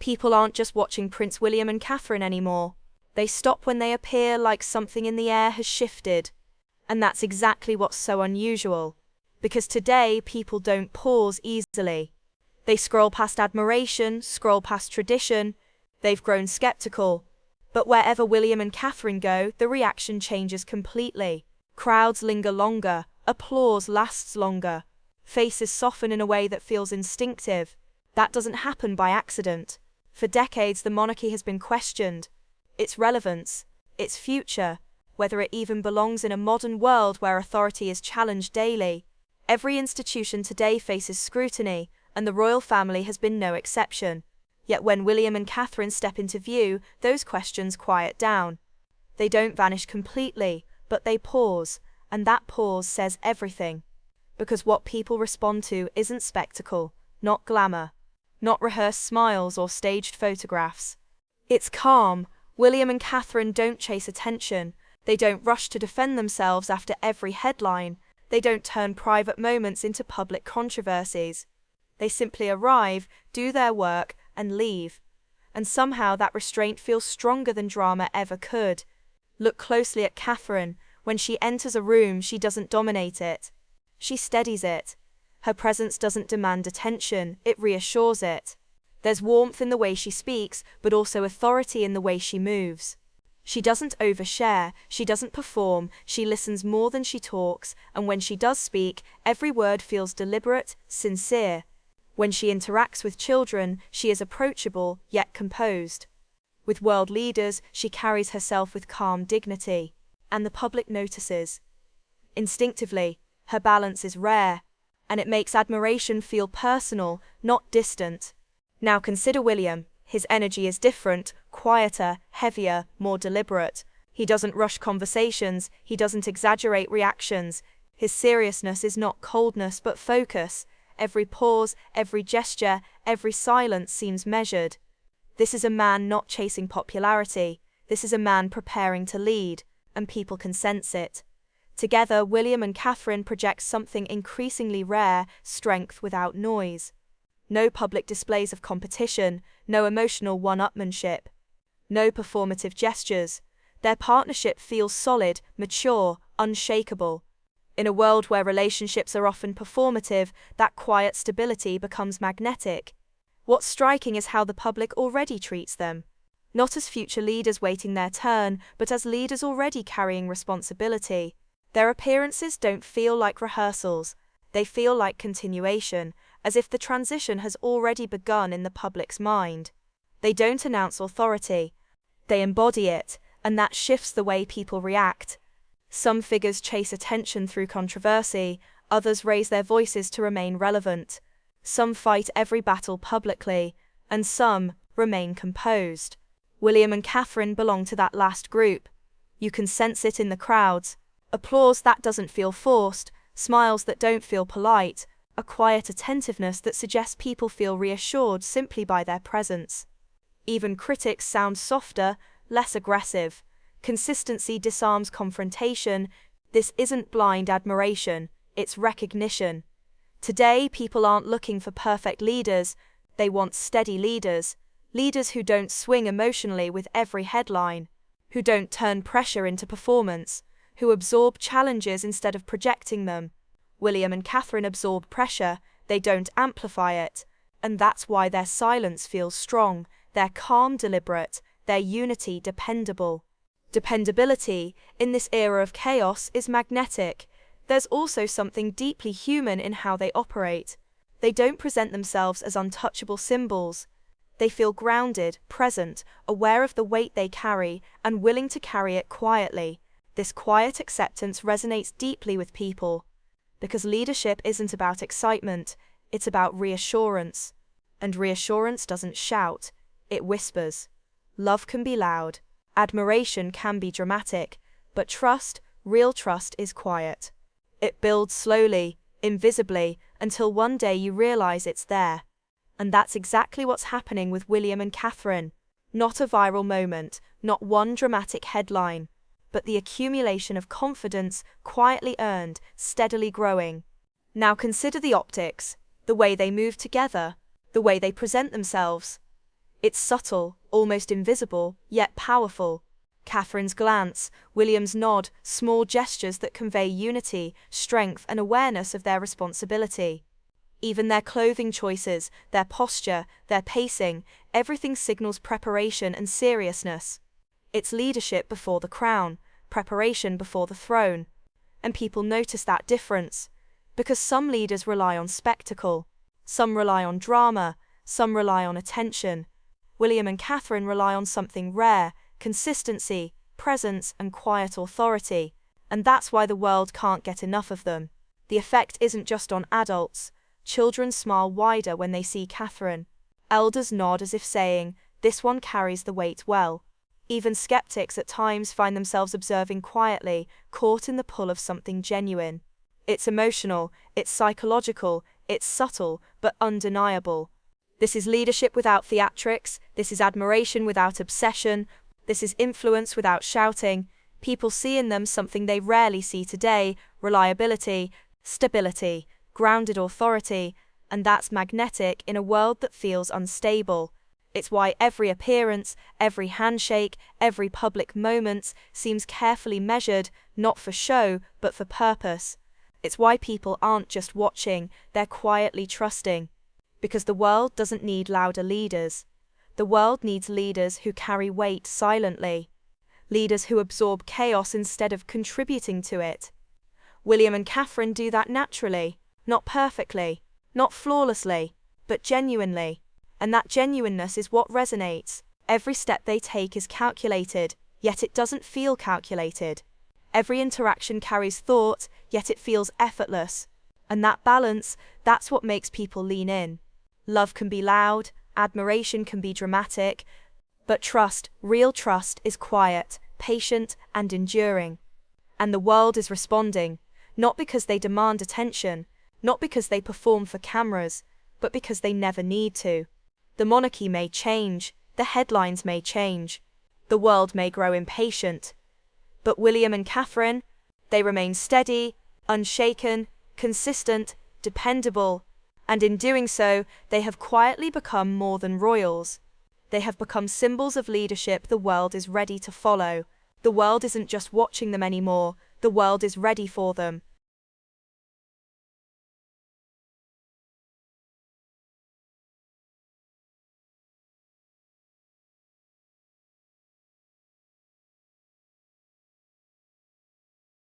People aren't just watching Prince William and Catherine anymore. They stop when they appear, like something in the air has shifted. And that's exactly what's so unusual. Because today, people don't pause easily. They scroll past admiration, scroll past tradition. They've grown skeptical. But wherever William and Catherine go, the reaction changes completely. Crowds linger longer, applause lasts longer. Faces soften in a way that feels instinctive. That doesn't happen by accident. For decades, the monarchy has been questioned. Its relevance, its future, whether it even belongs in a modern world where authority is challenged daily. Every institution today faces scrutiny, and the royal family has been no exception. Yet when William and Catherine step into view, those questions quiet down. They don't vanish completely, but they pause, and that pause says everything. Because what people respond to isn't spectacle, not glamour, not rehearsed smiles or staged photographs. It's calm. William and Catherine don't chase attention. They don't rush to defend themselves after every headline. They don't turn private moments into public controversies. They simply arrive, do their work, and leave. And somehow that restraint feels stronger than drama ever could. Look closely at Catherine. When she enters a room, she doesn't dominate it. She steadies it. Her presence doesn't demand attention, it reassures it. There's warmth in the way she speaks, but also authority in the way she moves. She doesn't overshare, she doesn't perform, she listens more than she talks, and when she does speak, every word feels deliberate, sincere. When she interacts with children, she is approachable, yet composed. With world leaders, she carries herself with calm dignity. And the public notices. Instinctively, her balance is rare, and it makes admiration feel personal, not distant. Now consider William. His energy is different, quieter, heavier, more deliberate. He doesn't rush conversations, he doesn't exaggerate reactions. His seriousness is not coldness but focus. Every pause, every gesture, every silence seems measured. This is a man not chasing popularity. This is a man preparing to lead, and people can sense it. Together, William and Catherine project something increasingly rare, strength without noise. No public displays of competition, no emotional one-upmanship. No performative gestures. Their partnership feels solid, mature, unshakable. In a world where relationships are often performative, that quiet stability becomes magnetic. What's striking is how the public already treats them. Not as future leaders waiting their turn, but as leaders already carrying responsibility. Their appearances don't feel like rehearsals. They feel like continuation, as if the transition has already begun in the public's mind. They don't announce authority. They embody it, and that shifts the way people react. Some figures chase attention through controversy, others raise their voices to remain relevant. Some fight every battle publicly, and some remain composed. William and Catherine belong to that last group. You can sense it in the crowds. Applause that doesn't feel forced, smiles that don't feel polite, a quiet attentiveness that suggests people feel reassured simply by their presence. Even critics sound softer, less aggressive. Consistency disarms confrontation. This isn't blind admiration, it's recognition. Today, people aren't looking for perfect leaders, they want steady leaders. Leaders who don't swing emotionally with every headline, who don't turn pressure into performance, who absorb challenges instead of projecting them. William and Catherine absorb pressure, they don't amplify it, and that's why their silence feels strong, their calm deliberate, their unity dependable. Dependability, in this era of chaos, is magnetic. There's also something deeply human in how they operate. They don't present themselves as untouchable symbols. They feel grounded, present, aware of the weight they carry, and willing to carry it quietly. This quiet acceptance resonates deeply with people. Because leadership isn't about excitement, it's about reassurance. And reassurance doesn't shout, it whispers. Love can be loud, admiration can be dramatic, but trust, real trust, is quiet. It builds slowly, invisibly, until one day you realize it's there. And that's exactly what's happening with William and Catherine. Not a viral moment, not one dramatic headline, but the accumulation of confidence, quietly earned, steadily growing. Now consider the optics, the way they move together, the way they present themselves. It's subtle, almost invisible, yet powerful. Catherine's glance, William's nod, small gestures that convey unity, strength, and awareness of their responsibility. Even their clothing choices, their posture, their pacing, everything signals preparation and seriousness. It's leadership before the crown, preparation before the throne. And people notice that difference. Because some leaders rely on spectacle, some rely on drama, some rely on attention. William and Catherine rely on something rare: consistency, presence, and quiet authority. And that's why the world can't get enough of them. The effect isn't just on adults. Children smile wider when they see Catherine. Elders nod as if saying, "This one carries the weight well." Even skeptics at times find themselves observing quietly, caught in the pull of something genuine. It's emotional, it's psychological, it's subtle, but undeniable. This is leadership without theatrics, this is admiration without obsession, this is influence without shouting. People see in them something they rarely see today: reliability, stability, grounded authority, and that's magnetic in a world that feels unstable. It's why every appearance, every handshake, every public moment seems carefully measured, not for show, but for purpose. It's why people aren't just watching, they're quietly trusting. Because the world doesn't need louder leaders. The world needs leaders who carry weight silently. Leaders who absorb chaos instead of contributing to it. William and Catherine do that naturally. Not perfectly, not flawlessly, but genuinely. And that genuineness is what resonates. Every step they take is calculated, yet it doesn't feel calculated. Every interaction carries thought, yet it feels effortless. And that balance, that's what makes people lean in. Love can be loud, admiration can be dramatic, but trust, real trust, is quiet, patient, and enduring. And the world is responding, not because they demand attention, not because they perform for cameras, but because they never need to. The monarchy may change, the headlines may change, the world may grow impatient. But William and Catherine, they remain steady, unshaken, consistent, dependable, and in doing so, they have quietly become more than royals. They have become symbols of leadership the world is ready to follow. The world isn't just watching them anymore, the world is ready for them.